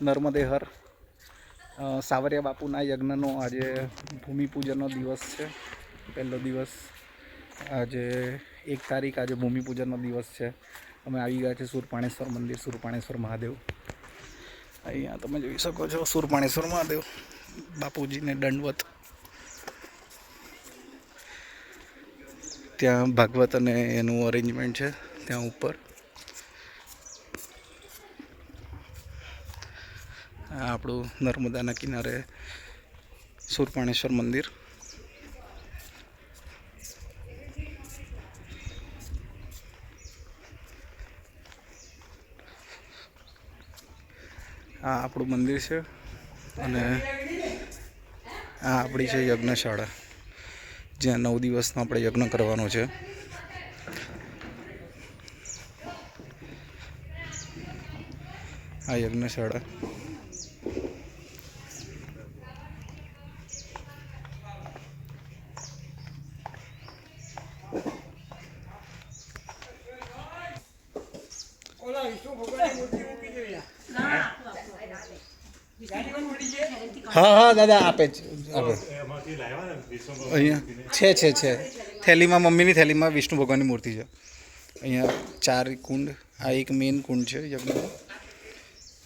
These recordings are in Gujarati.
નર્મદે હર સાવરિયા બાપુના યજ્ઞનો આજે ભૂમિપૂજનનો દિવસ છે. પહેલો દિવસ આજે 1 તારીખ, આજે ભૂમિપૂજનનો દિવસ છે. અમે આવી ગયા છે સુરપાણેશ્વર મંદિર, સુરપાણેશ્વર મહાદેવ. અહીંયા તમે જોઈ શકો છો સુરપાણેશ્વર મહાદેવ બાપુજીને દંડવત. ત્યાં ભાગવત અને એનું અરેન્જમેન્ટ છે ત્યાં ઉપર. આપણું નર્મદાના કિનારે સુરપાણેશ્વર મંદિર. આ આપણું મંદિર છે અને આ આપણી છે યજ્ઞશાળા, જ્યાં 9 દિવસનો આપણે યજ્ઞ કરવાનો છે. આ યજ્ઞશાળા હા હા દાદા આપે જ આપે. અહીંયા છે થેલીમાં, મમ્મીની થેલીમાં વિષ્ણુ ભગવાનની મૂર્તિ છે. અહીંયા 4 કુંડ, આ એક મેઇન કુંડ છે યજ્ઞનો.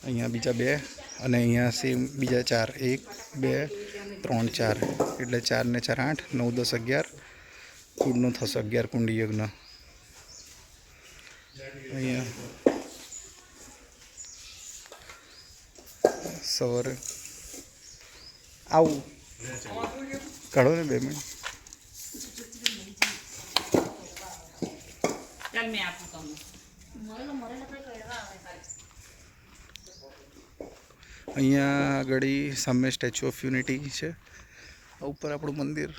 અહીંયા બીજા 2 અને અહીંયા સેમ બીજા 4, 1 2 3 4, એટલે 4 ને 4 8, 9 10 11 કુંડનો થશે 11 કુંડી યજ્ઞ. અહીંયા સવારે આવું કાઢો ને 2 મિનિટ. અહીંયા આગળ સામે સ્ટેચ્યુ ઓફ યુનિટી છે, ઉપર આપણું મંદિર.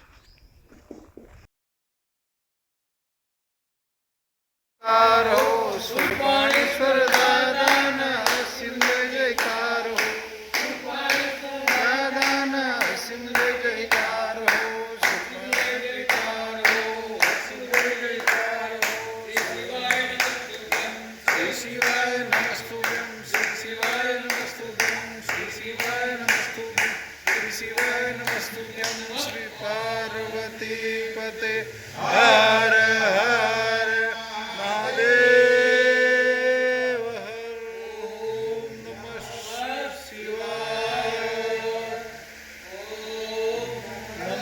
સુરપાણેશ્વર દાદાના સિંધ જયકાર હો, દાદાના સિંધ જયકાર હો, સિંધ જયકાર હો, સિંધ જયકાર હો. શ્રી શિવાય નમસ્તુભ્યં, શ્રી શિવાય નમસ્તુભ્યં, શ્રી શિવાય નમસ્તુભ્યં, શ્રી શિવાય નમસ્તુભ્યં. શ્રી પાર્વતી પતે હર હર મહાદેવ. ઓમ નમઃ શિવાય,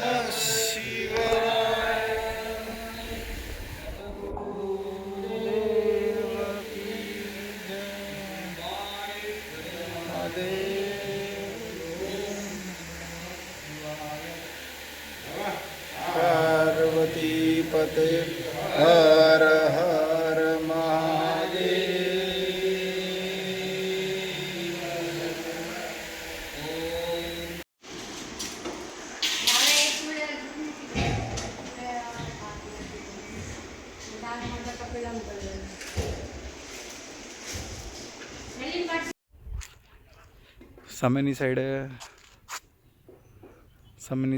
નમઃ શિવાય. પાર્વતી પતે હર હર મહાદેવ. સામેની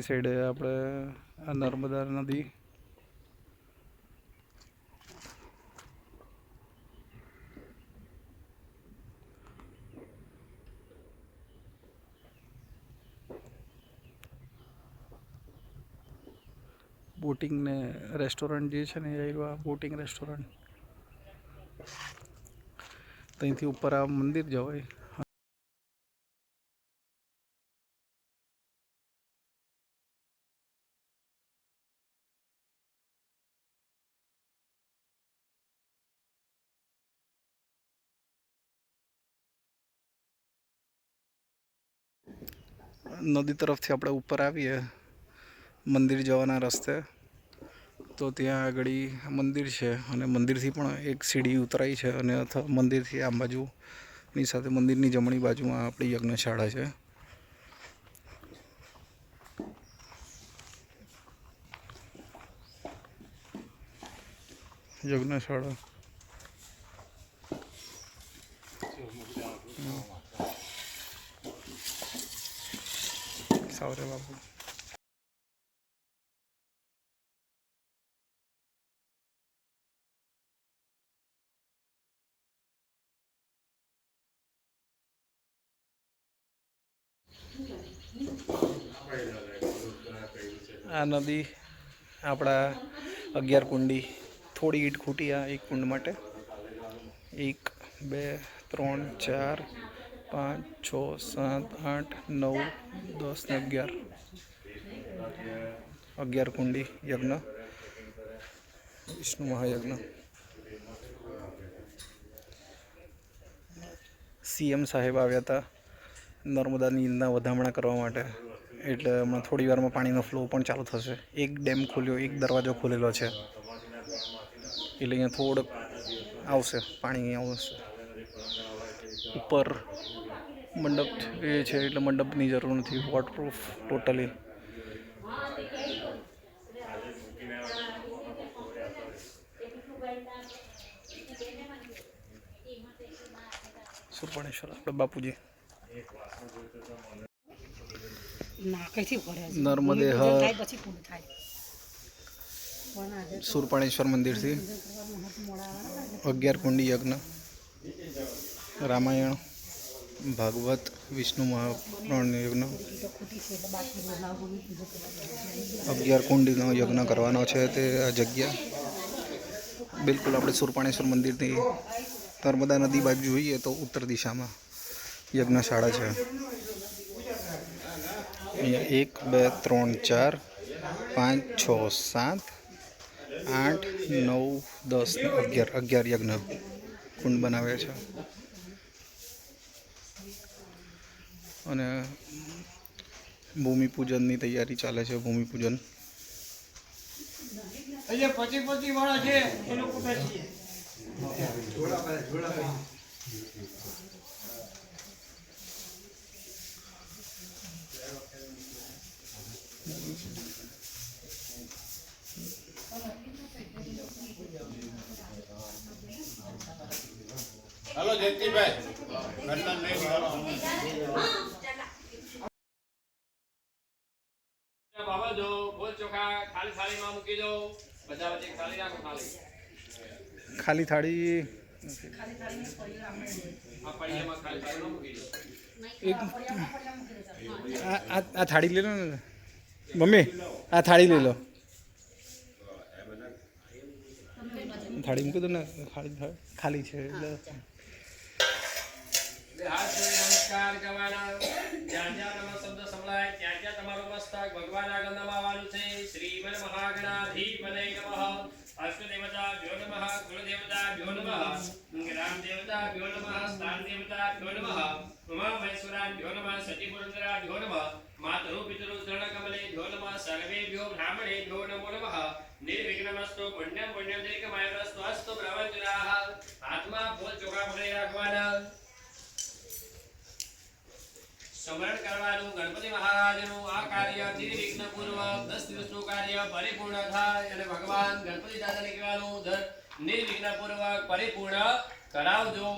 સાઈડે આપણે આ નર્મદા નદી. બોટિંગ ને રેસ્ટોરન્ટ જે છે ને એ આવ્યું, બોટિંગ રેસ્ટોરન્ટ. ત્યાંથી ઉપર આ મંદિર જવાય. નદી તરફથી આપણે ઉપર આવીએ મંદિર જવાના રસ્તે, તો ત્યાં આગળ મંદિર છે અને મંદિરથી પણ એક સીડી ઉતરાઈ છે. અને અથવા મંદિરથી આ બાજુની સાથે મંદિરની જમણી બાજુમાં આપણી યજ્ઞશાળા છે. યજ્ઞશાળા સાવરે બાપુ. આ નદી આપણા 11 કુંડી, થોડી ઈંટ ખૂટી આ એક કુંડ માટે. 1 2 3 4 5 6 7 8 9 10 ને 11 કુંડી યજ્ઞ, વિષ્ણુ મહાયજ્ઞ. સીએમ સાહેબ આવ્યા હતા નર્મદા નીરના વધામણા કરવા માટે, એટલે હમણાં થોડી વારમાં પાણીનો ફ્લો પણ ચાલુ થશે. એક ડેમ ખોલ્યો, એક દરવાજો ખોલેલો છે, એટલે અહીંયા થોડુંક આવશે પાણી આવશે. ઉપર મંડપ એ છે એટલે મંડપની જરૂર નથી, વોટરપ્રૂફ ટોટલી. સુરપાણેશ્વર આપણે બાપુજી નર્મદે સુરપાણેશ્વર મંદિરથી 11 કુંડી યજ્ઞ, રામાયણ, ભાગવત, વિષ્ણુ મહાપુરાણ યજ્ઞ, 11 કુંડીનો યજ્ઞ કરવાનો છે. તે આ જગ્યા બિલકુલ આપણે સુરપાણેશ્વર મંદિરથી નર્મદા નદી બાજુ જોઈએ તો ઉત્તર દિશામાં યજ્ઞશાળા છે. અહીંયા 1 2 3 4 5 6 7 8 9 10 11 યજ્ઞ કુંડ બનાવ્યા છે. અને ભૂમિપૂજનની તૈયારી ચાલે છે. ભૂમિપૂજન વાળા છે એ લોકો हेलो जयंतीभाई बर्तन नहीं निकालो बाबा जो बोल चोखा खाली थाली में मूकी दो बचा बची थाली રાખો ખાલી થાળી આ પડીયામાં ખાલી થાળી મૂકી દો. આ થાળી લઈ લો ને મમ્મી, આ થાળી લઈ લો. થાળી મૂકી દો ને, ખાલી છે એટલે હાથ જોડી નમસ્કાર કરવાના. જ્યાં જ્યાં નમઃ શબ્દ સંભળાય ત્યાં ત્યાં તમારું મસ્તક ભગવાન આગળ નમાવાનું છે. શ્રીમન મહાગણાધીપતય નમઃ. અષ્ટદેવતાભ્યો નમઃ. કુળદેવતાભ્યો નમઃ. ગ્રામ દેવતાભ્યો નમઃ. સ્થાન દેવતાભ્યો નમઃ. ઉમા મહેશ્વરાભ્યો નમઃ. સચિપુરુષરાભ્યો નમઃ. માતૃ પિતૃ ચરણકમલેભ્યો નમઃ. સર્વેભ્યો બ્રાહ્મણેભ્યો નમો નમઃ. નિર્વિઘ્નમસ્તુ પુણ્યમ પુણ્યમ દીર્ઘમાયુરસ્તુ અસ્તુ બ્રહ્મચર્યાઃ. હાથમાં ફૂલ ચોખા ભરી રાખવાના. સ્મરણ કરવાનું ગણપતિ મહારાજનું આ કાર્ય નિર્વિઘ્ન પૂર્વક 10 દિવસનું કાર્ય પરિપૂર્ણ થાય અને ભગવાન ગણપતિ દાદાને કહેવાનું નિર્વિઘ્ન પૂર્વક પરિપૂર્ણ કરાવજો.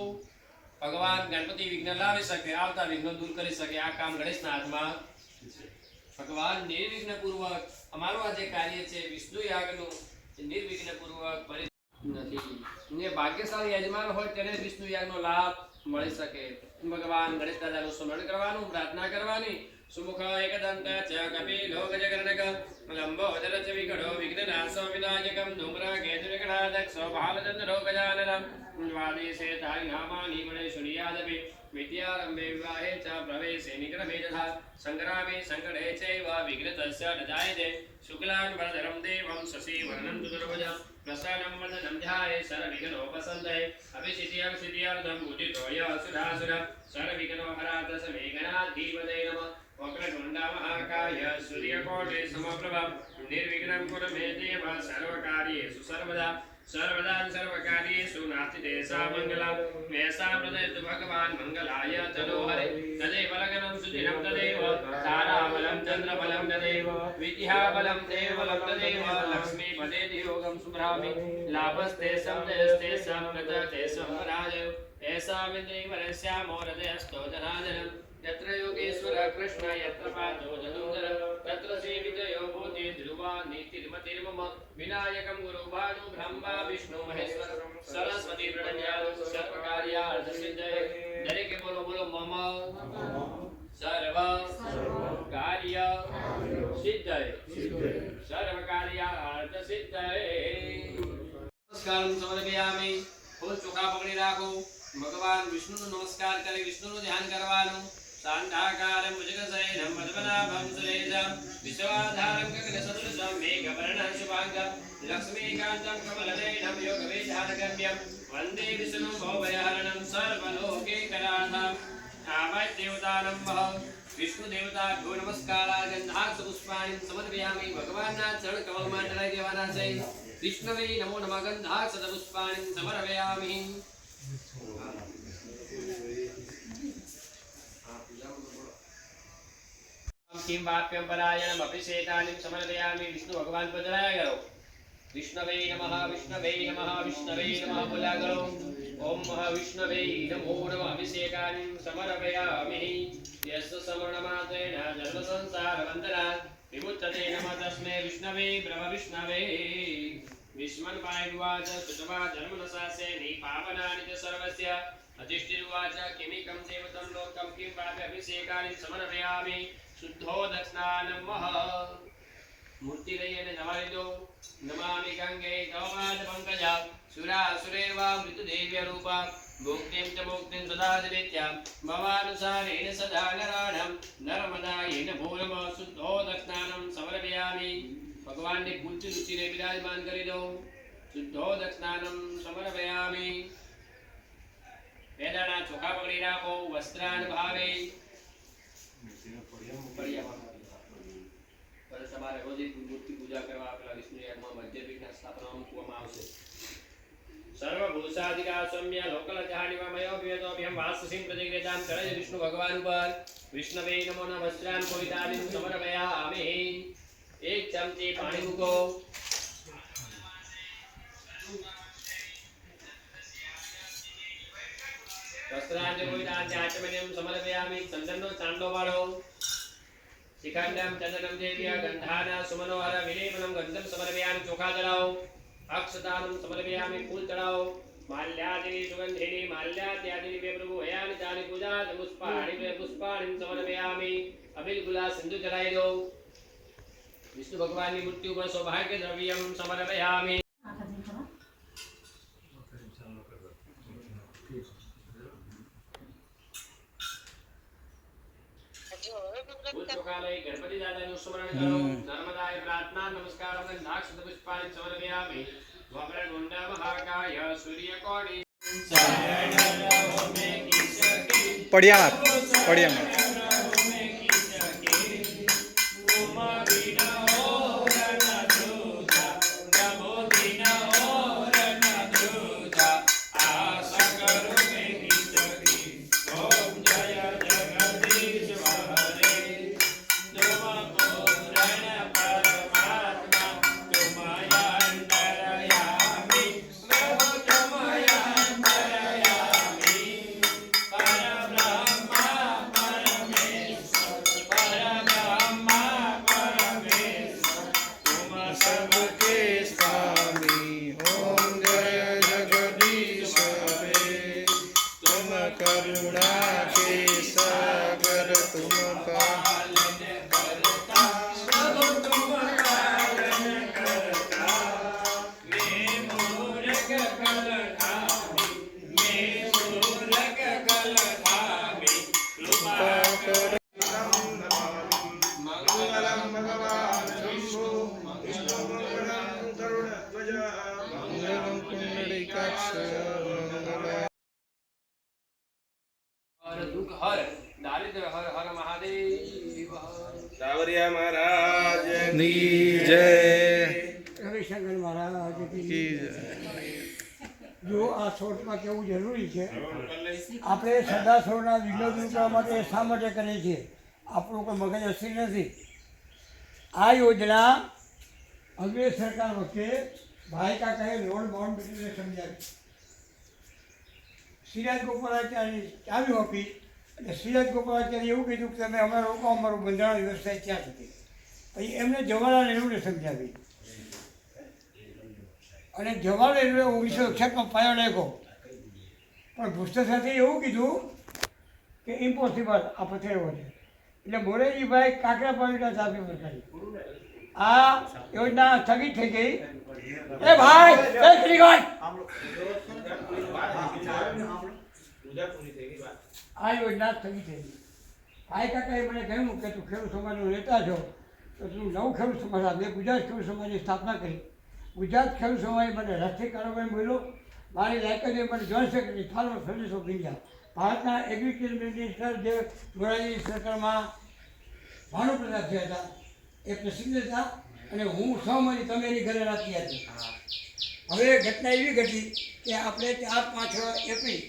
ભગવાન ગણપતિ વિઘ્ન લાવી શકે, આવતા વિઘ્નો દૂર કરી શકે. આ કામ ગણેશના હાથમાં. ભગવાન નિર્વિઘ્ન પૂર્વક અમારું આ જે કાર્ય છે વિષ્ણુ યાગનું નિર્વિઘ્ન પૂર્વક નથી. ને ભાગ્યશાળી યજમાન હોય તેને વિષ્ણુ યાગનો લાભ મળી શકે. ભગવાન ગણેશ દાદાનું સ્મરણ કરવાનું, પ્રાર્થના કરવાની. સુમુખ એકદંત ચ કપિલો ગજકર્ણક લંબોદર ચ વિકટો વિઘ્નનાશો વિનાયકમ ધૂમ્ર કેતુ વિકટાદક્ષ ભાલચંદ્રો ગજાનનમ દ્વાદશે તારી નામાની મણે શુનિયાદપી વિદ્યારંભે વિવાહે ચ પ્રવેશે નિગ્રહે તથા સંગ્રામે સંકટે ચૈવ વિઘ્નતસ્ય ન જાયતે. શુક્લાન વરદરમ દેવમ શશી વર્ણમ ચતુર્ભુજં પ્રસન્നം વદनं ધ્યાયે સર્વવિઘ્નોપશાन्तये. અભિસિદ્ધ્યર્સિદ્ધ્યર્થં બુદ્ધિતો યસુરાસુર સર્વવિઘ્નોહરાત સમેઘનાધિપતये નમઃ. વક્રતુંડા મહાકાય સૂર્યકોટે સમપ્રભ નિર્વિઘ્नं કુરુ મે દેવ સર્વકાર્યેષુ સર્વદા. સર્વદા સર્વકાર્યેષુ નાસ્તિ દેશા મંગલં. મેષા પ્રદયતુ ભગવાન મંગલાય તનો હરે. તદેવ લગ્नं સુદિनं તદેવ તારાબलं ચંદ્રબलं તદેવ વિદ્યાબलं દેવબलं તદેવ લક્ષ્મીપદેતિ યોગં સુભ્રામિ. લાભસ્તેષાં જયસ્તેષાં પ્રજસ્તેષાં રાજ. એષા વિદ્યૈવરસ્યામો હૃદયસ્થો જનાર્દનં. यत्र योगेश्वर कृष्ण यत्र पार्थो धनुर्धर तत्र सेवितयो भूते ध्रुवा नीतिर्मतिर्मम. विनायकं गुरुभानु ब्रह्मा विष्णु महेश्वर सरस्वती प्रणज्ञा सर्वकार्यार्थ सिद्धये. દરેકે બોલો બોલો મમ સર્વ કાર્ય સિદ્ધય સર્વ કાર્યાર્થ સિદ્ધય નમસ્કાર સમર્પયામિ ફૂલ ચોખા પકડી રાખો ભગવાન વિષ્ણુનો નમસ્કાર કરી વિષ્ણુનું ધ્યાન કરવાનું શાંતાકારમ ભુજગશયનમ પદ્મનાભમ સુરેશમ વિશ્વાધારમ ગગનસદૃશમ મેઘવર્ણં શુભાંગમ લક્ષ્મીકાંતમ કમલનયનમ યોગવિધાનગમ્યમ વંદે વિષ્ણું ભવભયહરણં સર્વલોકૈકનાથમ આવાય દેવતાનમ વિષ્ણુ દેવતા ઢો નમસ્કારા ગંધાક્ષ પુષ્પાણિ સમર્પયામિ ભગવાનના ચરણ કમલમાં ઢળાઈ દેવાના છે વિષ્ણવે નમો નમઃ ગંધાક્ષ પુષ્પાણિ સમર્પયામિ किं वाप्यं परायणम् अभिषेकानिं समर्पयामि विष्णु भगवान पर चढ़ाया करो विष्णवे नमः विष्णवे नमः विष्णवे नमः बोला करो ओम विष्णवे नमो नमः अभिषेकानिं समर्पयामि यस्य समरणमात्रेण जन्म संसार बन्धनात् विमुच्यते नमः तस्मै विष्णवे ब्रह्म विष्णवे विस्मन्पायनुवाच सुतवा धर्मनशासे निपापनानि च सर्वस्य अधिष्ठिरुवाच किमिकं देवतं लोकं किं वाप्य अभिषेकानिं समर्पयामि शुद्धो दक्षिणानम मूर्ति लयने नमामि दो नमामि गंगे तवपाद पंकजा सुरासुरेर्वा मृतदेव्य रूपा भुक्तिं च मुक्तिं सदा दित्या भवानुसारेण सदा नराणं नर्मदायेन भूनम शुद्धो दक्षिणानम समर्पयामि भगवान ने फूलती रुचि ने विराजमान करी दो शुद्धो दक्षिणानम समर्पयामि वेदाना चोखा पकड़ी राखो वस्त्रान भावे તમારે રોજ મૂર્તિ પૂજા કરવા આપેલા વિષ્ણુ યાગમાં મધ્યપીઠના સ્થાપના મૂકવામાં આવશે સર્વભૂષાધિકા સૌમ્ય લોકલ જહાનિવામયો વિવેદોભ્યમ વાસસિં પ્રતિગ્રજામ કરે વિષ્ણુ ભગવાન પર વિષ્ણવે નમો નમઃ વસ્ત્રાન કોવિતાનિ સમર્પયામિ એક ચમચી પાણી મૂકો વસ્ત્રાન કોવિતાન આચમન્યમ સમર્પયામિ ચંદનનો ચાંદલો વાળો शिखांडम चंदनम देव्या गंधाना सुमनोहर विलेपनम गंधम समर्पयामि चोखा चढ़ाओ अक्षतानम समर्पयामि फूल चढ़ाओ माल्यादिनी सुगंधिनी माल्याद्यादिनी वे प्रभु हयानि तानि पूजा पुष्पाणि समर्पयामि अबिल गुलाब सिंधु चढ़ाई दो विष्णु भगवान की मूर्ति पर सौभाग्य द्रव्यम समर्पयामि गणपति दादा स्मरण करो नर्मदाय प्रार्थना नमस्कार गंधाक्ष पुष्पाणि समर्पयामि वक्र गुंड महाकाय सूर्यकोटि पड़िया दुख हर दारिद्र हर हर महादेव सावरिया महाराज ની જય રવિશંકર મહારાજ કી જય. જો આ શોર્ટમાં કહેવું જરૂરી છે આપણે સદાસોના વિઘ્નો દૂર કરવા માટે શા માટે કરીએ છીએ આપણું કોઈ મગજ અસ્થિર નથી આ યોજના અંગ્રેજ સરકાર વખતે ભાઈ કાકાએ લોર્ડ માઉન્ટબેટનને સમજાવી સિરાજ ગોપાલાચાર્યની ચાવી આપી અને સિરાજ ગોપાલાચાર્ય એવું કીધું કે તમે અમારા લોકો અમારું બંધારણ વ્યવસ્થા ત્યાં સુધી પછી એમને જવાહરલાલ નહેરુને સમજાવી અને જવાહરલાલ નહેરુએ 1961માં પાયો નાખ્યો પણ ભ્રષ્ટાચાર સાથે એવું કીધું કે ઇમ્પોસિબલ આ પથેરો છે. એટલે મોરેજીભાઈ કાકરાપાણીના સાહેબ કરી આ યોજના સ્થગિત થઈ ગઈ. એ ભાઈ જય શ્રી ગણ. આ યોજના સ્થગિત થઈ ગઈ. ભાઈ કાકાએ મને કહ્યું કે તું ખેડૂત સમાજનો નેતા છો તો તું નવું ખેડૂત સમાજ મેં ગુજરાત ખેડૂત સમાજની સ્થાપના કરી. ગુજરાત ખેડૂત સમાજે મને રાષ્ટ્રીય કારોબારી બોલ્યો. મારી લાયકાતે મને joint secretary farmer federation of India ભારતના એગ્રીકલ્ચર મિનિસ્ટર જે મોરારજી સરકારમાં ભાનુપ્રસાદ થયા હતા એ પ્રસિદ્ધ હતા અને હું સહમતી તમે એની ઘરે રાખી હતી. હવે ઘટના એવી ઘટી કે આપણે 4-5 એપ્રિલ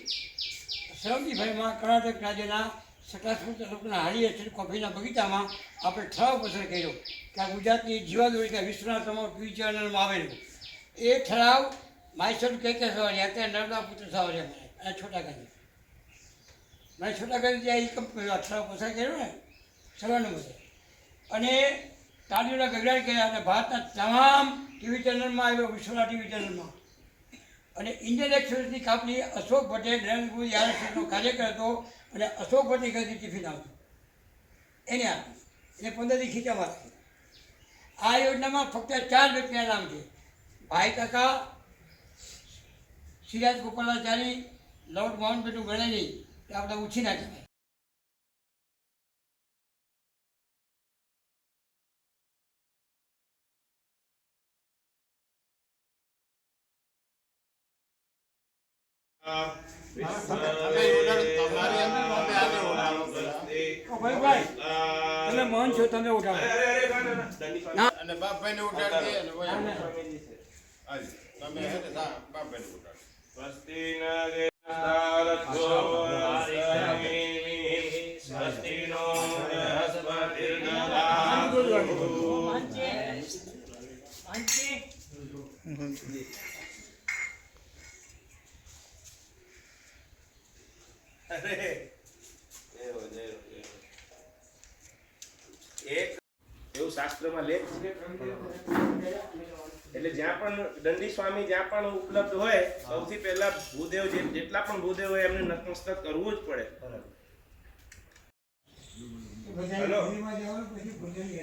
સરવજીભાઈમાં કર્ણાટક રાજ્યના સકલાસપુર તાલુકાના હારી એસ્ટેટ કોફીના બગીચામાં આપણે ઠરાવ પસાર કર્યો કે આ ગુજરાતની જીવાદોરી કે વિશ્વના તમામ ટીવી ચેનલમાં આવેલું. એ ઠરાવ માયસર કે સવારિયા અત્યારે નર્મદા પુત્ર સવારિયા મને અને છોટા ગાંધી મેં છોટા ગાંધી ત્યાં એ કંપની ઠરાવ પસાર કર્યો ને સવારનો બધે અને તાળીઓના ગગડાટ કર્યા અને ભારતના તમામ ટીવી ચેનલમાં આવ્યો, વિશ્વના ટીવી ચેનલમાં. અને ઇન્ડિયન એક્સપ્રેસની કંપની અશોક ભટ્ટે નરેન્દ્ર મોદી આરએસએસનો કાર્યકર હતો અને અશોક ભટ્ટની ઘરેથી ટિફિન આવતું એને આપી એને 15 દી ખીચા મારી. આ યોજનામાં ફક્ત 4 વ્યક્તિના નામ છે. ભાઈ કાકા, સિરાજ ગોપાલાચારી, લોર્ડ માઉન્ટબેટન ગણેલી એ આપણે ઉછીના કહેવાય. ભાઈ તમે મહાન છો, તમે ઉઠાવો. અને બાપભાઈને ઉઠાડી દે અને વયા હાજી તમે હે ને બાપભાઈને ઉઠાડો. સ્વસ્તિનો બૃહસ્પતિર્દધાતુ. એક એવું શાસ્ત્રમાં લેખ છે એટલે જ્યાં પણ દંડી સ્વામી જ્યાં પણ ઉપલબ્ધ હોય સૌથી પહેલા ભૂદેવ જેટલા પણ ભૂદેવ હોય એમને નતમસ્તક કરવું જ પડે. બધા જવાનું પછી ભોજન કરી